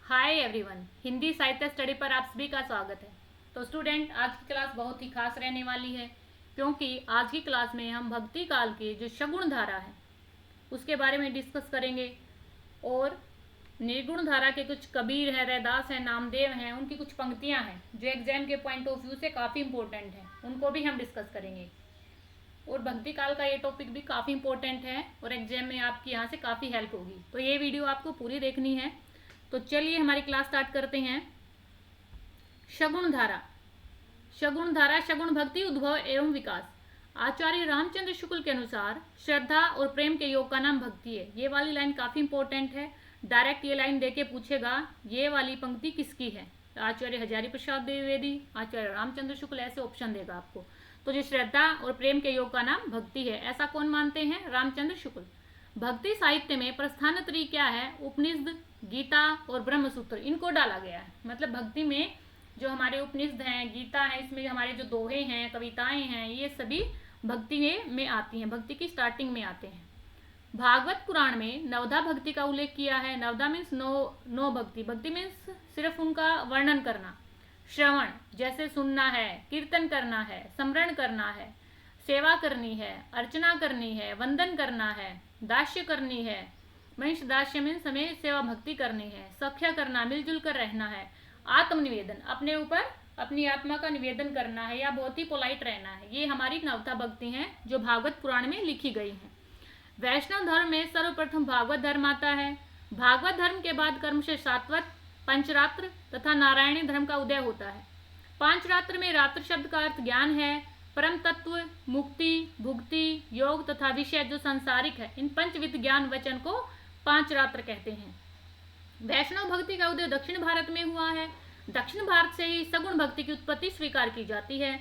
Hi everyone, Hindi साहित्य study पर आप सभी का स्वागत है। तो स्टूडेंट, आज की क्लास बहुत ही खास रहने वाली है क्योंकि आज की क्लास में हम भक्ति काल की जो शगुन धारा है उसके बारे में डिस्कस करेंगे और निर्गुण धारा के कुछ कबीर हैं, रैदास हैं, नामदेव हैं, उनकी कुछ पंक्तियां हैं जो एग्जाम के पॉइंट ऑफ व्यू से काफ़ी इंपॉर्टेंट हैं, उनको भी हम डिस्कस करेंगे। और भक्ति काल का ये टॉपिक भी काफ़ी इंपॉर्टेंट है और एग्जाम में आपकी यहाँ से काफ़ी हेल्प होगी, तो ये वीडियो आपको पूरी देखनी है। तो चलिए हमारी क्लास स्टार्ट करते हैं। शगुन धारा। शगुन धारा शगुन भक्ति उद्भव एवं विकास। आचार्य रामचंद्र शुक्ल के अनुसार श्रद्धा और प्रेम के योग का नाम भक्ति है। ये वाली लाइन काफ़ी इंपॉर्टेंट है, डायरेक्ट ये लाइन देके पूछेगा ये वाली पंक्ति किसकी है। आचार्य हजारी प्रसाद द्विवेदी, आचार्य रामचंद्र शुक्ल, ऐसे ऑप्शन देगा आपको। तो जो श्रद्धा और प्रेम के योग का नाम भक्ति है, ऐसा कौन मानते हैं? रामचंद्र शुक्ल। भक्ति साहित्य में प्रस्थान त्रयी क्या है? उपनिषद, गीता और ब्रह्मसूत्र, इनको डाला गया है। मतलब भक्ति में जो हमारे उपनिषद हैं, गीता है, इसमें हमारे जो दोहे हैं, कविताएं हैं, ये सभी भक्ति में आती हैं, भक्ति की स्टार्टिंग में आते हैं। भागवत पुराण में नवधा भक्ति का उल्लेख किया है। नवधा मीन्स नो भक्ति। भक्ति मीन्स सिर्फ उनका वर्णन करना। श्रवण, जैसे सुनना है, कीर्तन करना है, स्मरण करना है, सेवा करनी है, अर्चना करनी है, वंदन करना है, दास्य करनी है। महिष दास्य मीन्स हमें सेवा भक्ति करनी है, सख्य करना, मिलजुल कर रहना है, आत्मनिवेदन, अपने ऊपर अपनी आत्मा का निवेदन करना है या बहुत ही पोलाइट रहना है। ये हमारी नवधा भक्ति हैं जो भागवत पुराण में लिखी गई हैं। वैष्णव धर्म में सर्वप्रथम भागवत धर्म आता है। भागवत धर्म के बाद क्रमशः सात्वत, पंचरात्र तथा नारायणी धर्म का उदय होता है। पांचरात्र में रात्र शब्द का अर्थ ज्ञान है, परम तत्व, मुक्ति, भुक्ति, योग तथा विषय जो सांसारिक है। इन पंचविध ज्ञान वचन को पांचरात्र कहते हैं। वैष्णव भक्ति का उदय दक्षिण भारत में हुआ है। दक्षिण भारत से ही सगुण भक्ति की उत्पत्ति स्वीकार की जाती है।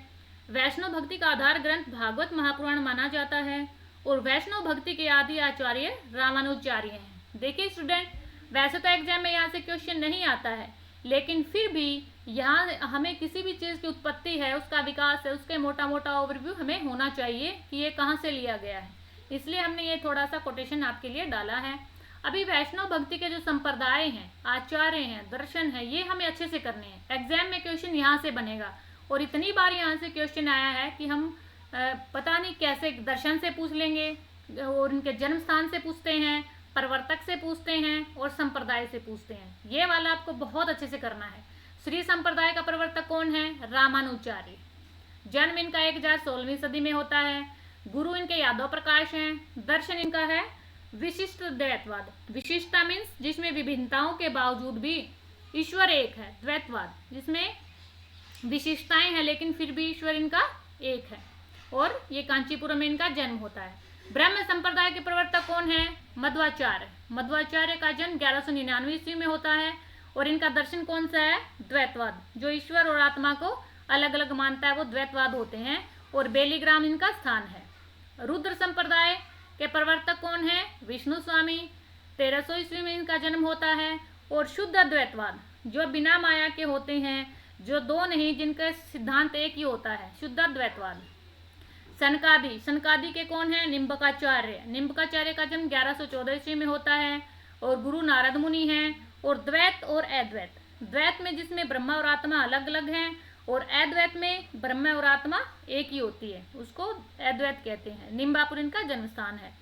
वैष्णव भक्ति का आधार ग्रंथ भागवत महापुराण माना जाता है और वैष्णव भक्ति के आदि आचार्य रामानुजाचार्य हैं। देखिए स्टूडेंट, वैसे तो एग्जाम में यहाँ से क्वेश्चन नहीं आता है, लेकिन फिर भी यहाँ हमें किसी भी चीज़ की उत्पत्ति है, उसका विकास है, उसके मोटा मोटा ओवरव्यू हमें होना चाहिए कि ये कहाँ से लिया गया है। इसलिए हमने ये थोड़ा सा कोटेशन आपके लिए डाला है। अभी वैष्णव भक्ति के जो संप्रदाय हैं, आचार्य हैं, दर्शन है, ये हमें अच्छे से करने हैं। एग्जाम में क्वेश्चन यहाँ से बनेगा और इतनी बार यहाँ से क्वेश्चन आया है कि हम पता नहीं कैसे दर्शन से पूछ लेंगे और इनके जन्म स्थान से पूछते हैं, प्रवर्तक से पूछते हैं और संप्रदाय से पूछते हैं। ये वाला आपको बहुत अच्छे से करना है। श्री संप्रदाय का प्रवर्तक कौन है? रामानुजाचार्य। जन्म इनका 1016वीं सदी में होता है। गुरु इनके यादव प्रकाश हैं। दर्शन इनका है विशिष्ट द्वैतवाद। विशिष्टता मीन्स जिसमें विभिन्नताओं के बावजूद भी ईश्वर एक है। द्वैतवाद जिसमें विशिष्टताएं हैं लेकिन फिर भी ईश्वर इनका एक है। और ये कांचीपुरम में इनका जन्म होता है। ब्रह्म संप्रदाय के प्रवर्तक कौन है? मध्वाचार्य। मध्वाचार्य का जन्म 1199 ईस्वी में होता है और इनका दर्शन कौन सा है? द्वैतवाद। जो ईश्वर और आत्मा को अलग अलग मानता है वो द्वैतवाद होते हैं और बेलीग्राम इनका स्थान है। रुद्र संप्रदाय के प्रवर्तक कौन है? विष्णु स्वामी। 1300 ईस्वी में इनका जन्म होता है। और शुद्ध अद्वैतवाद जो बिना माया के होते हैं, जो दो नहीं, जिनका सिद्धांत एक ही होता है, शुद्ध अद्वैतवाद। सनकादि। सनकादि के कौन है? निम्बकाचार्य। निम्बकाचार्य का जन्म 1114 ईस्वी में होता है और गुरु नारद मुनि हैं। और द्वैत और अद्वैत। द्वैत में जिसमें ब्रह्मा और आत्मा अलग अलग हैं और अद्वैत में ब्रह्म और आत्मा एक ही होती है, उसको अद्वैत कहते हैं। निम्बापुर इनका जन्म स्थान है।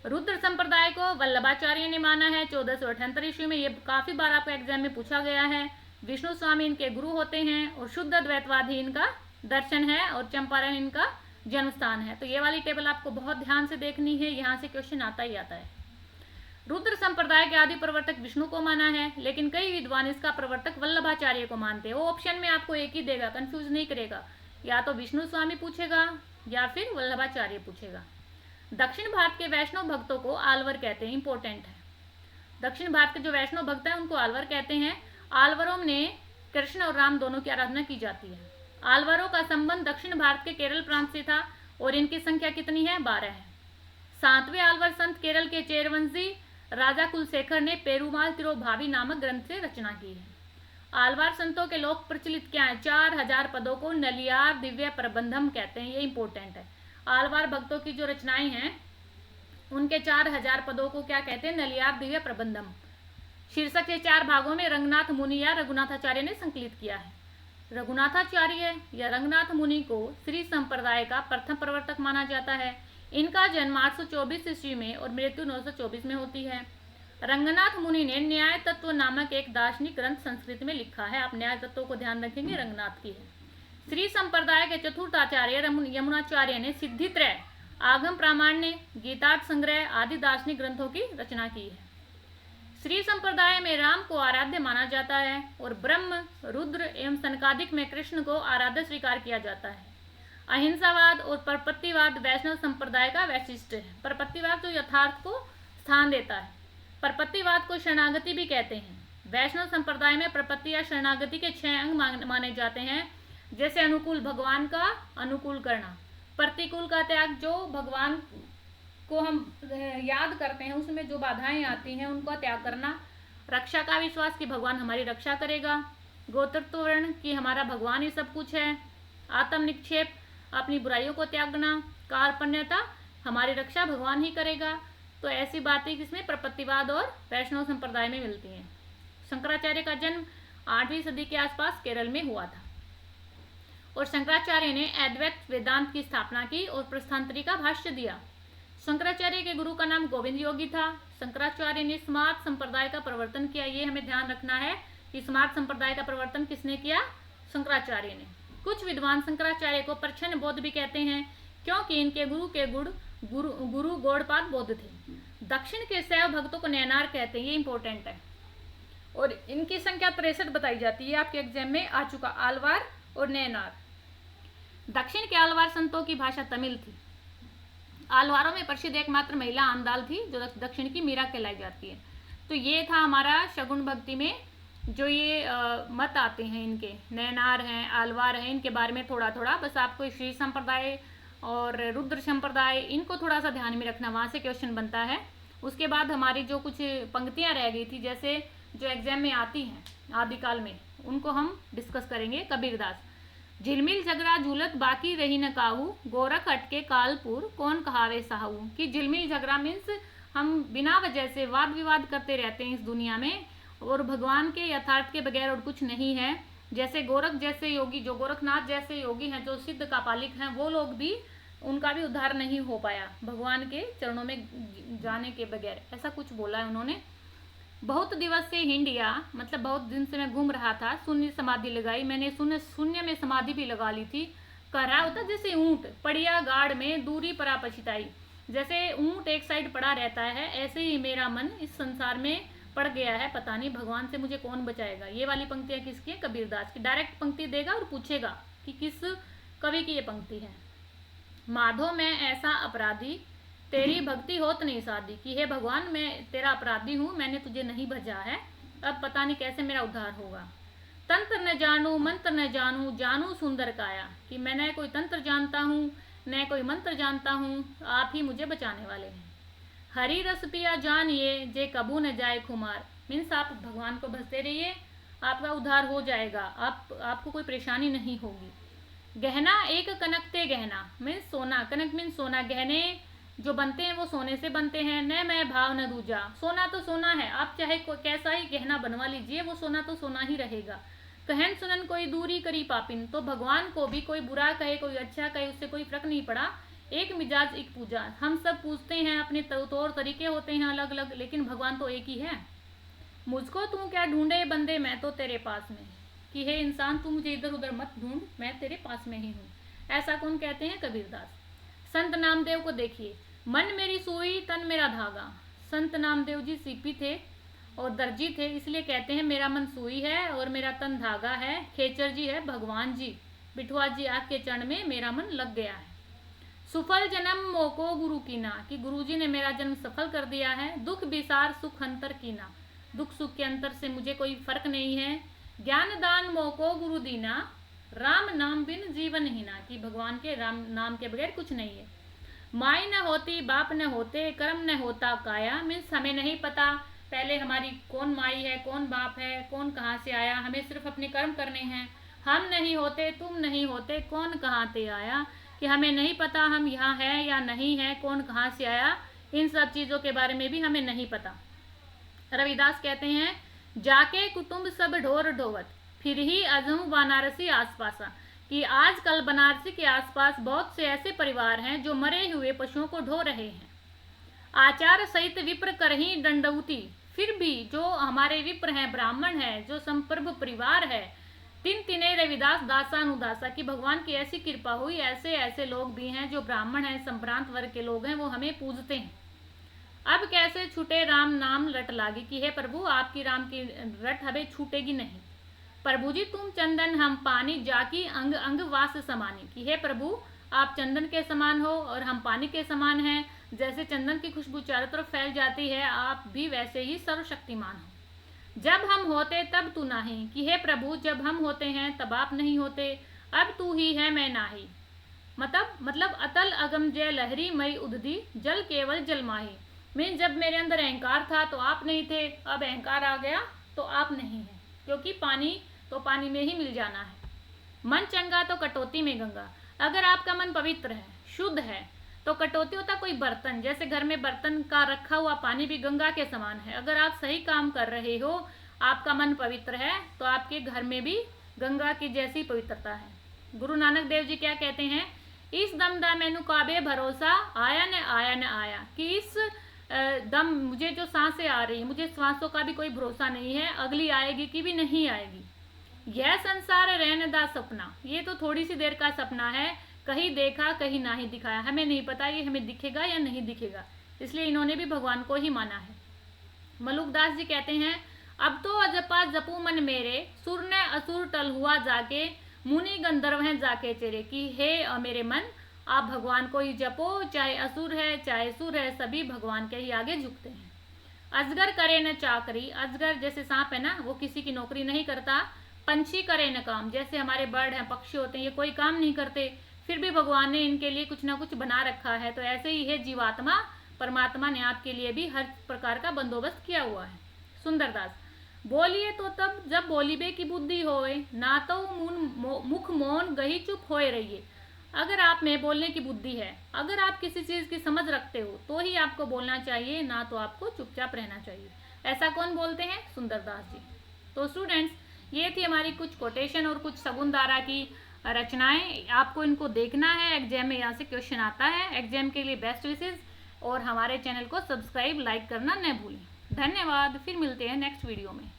रुद्र संप्रदाय को वल्लभाचार्य ने माना है 1478 ईस्वी में। ये काफ़ी बार आपको एग्जाम में पूछा गया है। विष्णु स्वामी इनके गुरु होते हैं और शुद्ध अद्वैतवाद ही इनका दर्शन है और चंपारण इनका जन्म स्थान है। तो ये वाली टेबल आपको बहुत ध्यान से देखनी है, यहाँ से क्वेश्चन आता ही आता है। रुद्र संप्रदाय के आदि प्रवर्तक विष्णु को माना है, लेकिन कई विद्वान इसका प्रवर्तक वल्लभाचार्य को मानते हैं। वो ऑप्शन में आपको एक ही देगा, कंफ्यूज नहीं करेगा, या तो विष्णु स्वामी पूछेगा या फिर वल्लभाचार्य पूछेगा। दक्षिण भारत के वैष्णव भक्तों को आलवर कहते हैं। इंपॉर्टेंट है, दक्षिण भारत के जो वैष्णव भक्त हैं उनको आलवर कहते हैं। आलवरों में कृष्ण और राम दोनों की आराधना की जाती है। आलवरों का संबंध दक्षिण भारत के केरल प्रांत से था और इनकी संख्या कितनी है? 12 है। 7वें आलवर संत केरल के चेरवंशी राजा कुलशेखर ने पेरुमाल तिरुभावी नामक ग्रंथ से रचना की है। आलवार संतों के लोक प्रचलित क्या है? 4000 पदों को नलियार दिव्य प्रबंधम कहते हैं। ये इंपॉर्टेंट है। आलवार भक्तों की जो रचनाएं हैं उनके 4000 पदों को क्या कहते हैं? नलियार दिव्य प्रबंधम। शीर्षक के 4 भागों में रंगनाथ मुनि या रघुनाथाचार्य ने संकलित किया है। रघुनाथाचार्य या रंगनाथ मुनि को श्री संप्रदाय का प्रथम प्रवर्तक माना जाता है। इनका जन्म 824 ईस्वी में और मृत्यु 924 में होती है। रंगनाथ मुनि ने न्याय तत्व नामक एक दार्शनिक ग्रंथ संस्कृत में लिखा है। आप न्याय तत्व को ध्यान रखेंगे, रंगनाथ की है। श्री संप्रदाय के चतुर्थ आचार्य यमुनाचार्य ने सिद्धित्रय, आगम प्रामाण्य, गीतार्थ संग्रह आदि दार्शनिक ग्रंथों की रचना की है। श्री संप्रदाय में राम को आराध्य माना जाता है और ब्रह्म, रुद्र एवं सनकादिक में कृष्ण को आराध्य स्वीकार किया जाता है। अहिंसावाद और परपत्तिवाद वैष्णव संप्रदाय का वैशिष्ट्य है। परपत्तिवाद जो यथार्थ को स्थान देता है। परपत्तिवाद को शरणागति भी कहते हैं। वैष्णव संप्रदाय में प्रपत्ति या शरणागति के 6 अंग माने जाते हैं, जैसे अनुकूल भगवान का अनुकूल करना, प्रतिकूल का त्याग, जो भगवान को हम याद करते हैं उसमें जो बाधाएं आती हैं उनका त्याग करना, रक्षा का विश्वास कि भगवान हमारी रक्षा करेगा, गोत्रत्व वर्ण कि हमारा भगवान ही सब कुछ है, आत्म निक्षेप अपनी बुराइयों को त्यागना, कार्पण्यता हमारी रक्षा भगवान ही करेगा। तो ऐसी बातें किसमें, प्रपत्तिवाद और वैष्णव संप्रदाय में मिलती हैं। शंकराचार्य का जन्म 8वीं सदी के आसपास केरल में हुआ था और शंकराचार्य ने अद्वैत वेदांत की स्थापना की और प्रस्थांतरी का भाष्य दिया। शंकराचार्य के गुरु का नाम गोविंद योगी था। शंकराचार्य ने स्मार्त संप्रदाय का प्रवर्तन किया। ये हमें ध्यान रखना है कि स्मार्त संप्रदाय का प्रवर्तन किसने किया, शंकराचार्य ने। कुछ विद्वान शंकराचार्य को प्रच्छन्न बौद्ध भी कहते हैं, क्योंकि इनके गुरु के गुरु गौड़पाद बौद्ध थे। दक्षिण के शैव भक्तों को नैनार कहते हैं, ये इंपॉर्टेंट है। और इनकी संख्या 63 बताई जाती है, आपके एग्जाम में आ चुका, आलवार और नैनार। दक्षिण के आलवार संतों की भाषा तमिल थी। आलवारों में प्रसिद्ध एकमात्र महिला आंदाल थी, जो दक्षिण की मीरा कहलाई जाती है। तो ये था हमारा शगुन भक्ति में जो ये मत आते हैं, इनके नैनार हैं, आलवार हैं, इनके बारे में थोड़ा थोड़ा बस आपको श्री संप्रदाय और रुद्र संप्रदाय इनको थोड़ा सा ध्यान में रखना, वहाँ से क्वेश्चन बनता है। उसके बाद हमारी जो कुछ पंक्तियाँ रह गई थी, जैसे जो एग्जाम में आती हैं आदिकाल में, उनको हम डिस्कस करेंगे। कबीरदास, झिलमिल झगड़ा झूलत बाकी रही न काहू, गोरख अटके कालपुर कौन कहावे साहू। कि झिलमिल झगड़ा मीन्स हम बिना वजह से वाद विवाद करते रहते हैं इस दुनिया में, और भगवान के यथार्थ के बगैर और कुछ नहीं है। जैसे गोरख जैसे योगी, जो गोरखनाथ जैसे योगी हैं, जो सिद्ध कापालिक हैं, वो लोग भी, उनका भी उद्धार नहीं हो पाया भगवान के चरणों में जाने के बगैर, ऐसा कुछ बोला है उन्होंने। बहुत दिवस से हिंडिया, मतलब बहुत दिन से मैं घूम रहा था, शून्य समाधि लगाई मैंने, शून्य में समाधि भी लगा ली थी। कह रहा होता जैसे ऊंट पड़िया गाड़ में दूरी परा पछिताई। जैसे ऊंट एक साइड पड़ा रहता है, ऐसे ही मेरा मन इस संसार में पड़ गया है, पता नहीं भगवान से मुझे कौन बचाएगा। ये वाली पंक्तियाँ किसकी है, कबीरदास की। डायरेक्ट पंक्ति देगा और पूछेगा कि किस कवि की ये पंक्ति है। माधो मैं ऐसा अपराधी, तेरी भक्ति होत नहीं साधी। कि हे भगवान, मैं तेरा अपराधी हूँ, मैंने तुझे नहीं भजा है, अब पता नहीं कैसे मेरा उद्धार होगा। तंत्र न जानू मंत्र न जानू, जानू सुंदर काया। कि मैं न कोई तंत्र जानता हूँ न कोई मंत्र जानता हूँ, आप ही मुझे बचाने वाले हैं। हरी रस पिया जानिए जे कबू न जाए खुमार। मीन्स आप भगवान को भजते रहिए, आपका उद्धार हो जाएगा, आपको कोई परेशानी नहीं होगी। गहना एक कनक ते गहना, मीन्स सोना, कनक मीन्स सोना। गहने जो बनते हैं वो सोने से बनते हैं। न मैं भाव न दूजा, सोना तो सोना है, आप चाहे कैसा ही गहना बनवा लीजिए, वो सोना तो सोना ही रहेगा। कहन सुनन कोई दूरी करी पापिन। तो भगवान को भी कोई बुरा कहे कोई अच्छा कहे, उससे कोई फर्क नहीं पड़ा। एक मिजाज एक पूजा, हम सब पूछते हैं, अपने तौर तरीके होते हैं अलग अलग, लेकिन भगवान तो एक ही है। मुझको तू क्या ढूंढे बंदे, मैं तो तेरे पास में। कि हे इंसान, तू मुझे इधर उधर मत ढूंढ, मैं तेरे पास में ही हूँ। ऐसा कौन कहते हैं, कबीरदास। संत नामदेव को देखिए, मन मेरी सुई तन मेरा धागा। संत नामदेव जी सीपी थे और दर्जी थे, इसलिए कहते हैं मेरा मन सुई है और मेरा तन धागा है। खेचर जी है भगवान जी, बिठुआ जी आपके चरण में मेरा मन लग गया है। सुफल जन्म मोको गुरु कीना। कि गुरु जी ने मेरा जन्म सफल कर दिया है। दुख विसार सुख अंतर कीना, दुख सुख के अंतर से मुझे कोई फर्क नहीं है। ज्ञान दान मोको गुरु दीना, राम नाम बिन जीवन हीना। कि भगवान के राम नाम के बगैर कुछ नहीं है। माई न होती बाप न होते, कर्म न होता काया। मीन्स हमें नहीं पता पहले हमारी कौन माई है कौन बाप है, कौन कहाँ से आया, हमें सिर्फ अपने कर्म करने हैं। हम नहीं होते तुम नहीं होते, कौन कहाँ से आया। कि हमें नहीं पता हम यहाँ हैं या नहीं हैं, कौन कहाँ से आया, इन सब चीज़ों के बारे में भी हमें नहीं पता। रविदास कहते हैं जाके कुटुंब सब ढोर ढोवत, फिर ही अजहू बनारसी आसपासा, कि आजकल बनारसी के आसपास बहुत से ऐसे परिवार हैं जो मरे हुए पशुओं को ढो रहे हैं। आचार सहित विप्र करही दंडवती, फिर भी जो हमारे विप्र हैं, ब्राह्मण हैं, जो संप्रभु परिवार है, तीन तिने रविदास दासानुदासा, की भगवान की ऐसी कृपा हुई, ऐसे ऐसे लोग भी हैं जो ब्राह्मण हैं, संभ्रांत वर्ग के लोग हैं, वो हमें पूजते हैं। अब कैसे छूटे राम नाम रट लागी, कि हे प्रभु आपकी राम की रट हमें छूटेगी नहीं। प्रभु जी तुम चंदन हम पानी, जाकी अंग अंग वास समानी, कि हे प्रभु आप चंदन के समान हो और हम पानी के समान हैं। जैसे चंदन की खुशबू चारों तरफ फैल जाती है, आप भी वैसे ही सर्वशक्तिमान हो। जब हम होते तब तू नहीं, कि हे प्रभु जब हम होते हैं तब आप नहीं होते, अब तू ही है मैं नाही। मतलब अतल अगम जय लहरी मई उदधी, जल केवल जल माही। मैं जब मेरे अंदर अहंकार था तो आप नहीं थे, अब अहंकार आ गया तो आप नहीं हैं, क्योंकि पानी तो पानी में ही मिल जाना है। मन चंगा तो कटौती में गंगा, अगर आपका मन पवित्र है, शुद्ध है, तो कटौती होता कोई बर्तन, जैसे घर में बर्तन का रखा हुआ पानी भी गंगा के समान है। अगर आप सही काम कर रहे हो, आपका मन पवित्र है, तो आपके घर में भी गंगा की जैसी पवित्रता है। गुरु नानक देव जी क्या कहते हैं, इस दम दा मैनू काबे भरोसा, आया न आया, कि इस दम मुझे जो सांसें आ रही है, मुझे सांसों का भी कोई भरोसा नहीं है, अगली आएगी कि भी नहीं आएगी। यह संसार रहने दा सपना, ये तो थोड़ी सी देर का सपना है, कहीं देखा कहीं ना ही दिखाया, हमें नहीं पता ये हमें दिखेगा या नहीं दिखेगा, इसलिए इन्होंने भी भगवान को ही माना है। मलुकदास जी कहते हैं, अब तो अजपा जपू मन मेरे, सुर ने असुर टल हुआ जाके, मुनि गंधर्व हैं जाके चेरे, कि हे मेरे मन आप भगवान को ही जपो, चाहे असुर है चाहे सुर है, सभी भगवान के ही आगे झुकते हैं। अजगर करे न चाकरी, अजगर जैसे सांप है ना, वो किसी की नौकरी नहीं करता। पंछी करे न काम, जैसे हमारे बर्ड हैं, पक्षी होते हैं, ये कोई काम नहीं करते, फिर भी भगवान ने इनके लिए कुछ ना कुछ बना रखा है। तो ऐसे ही है जीवात्मा, परमात्मा ने आपके लिए भी हर प्रकार का बंदोबस्त किया हुआ है। सुंदरदास, बोलिए तो तब जब बोलीबे की बुद्धि होए, ना तो मुख मौन गही चुप होए रहिए। अगर आप में बोलने की बुद्धि है, अगर आप किसी चीज़ की समझ रखते हो, तो ही आपको बोलना चाहिए, ना तो आपको चुपचाप रहना चाहिए। ऐसा कौन बोलते हैं, सुंदरदास जी। तो स्टूडेंट्स, ये थी हमारी कुछ कोटेशन और कुछ शगुनधारा की रचनाएं, आपको इनको देखना है, एग्जाम में यहाँ से क्वेश्चन आता है। एग्जाम के लिए बेस्ट विशेष, और हमारे चैनल को सब्सक्राइब लाइक करना न भूलें। धन्यवाद, फिर मिलते हैं नेक्स्ट वीडियो में।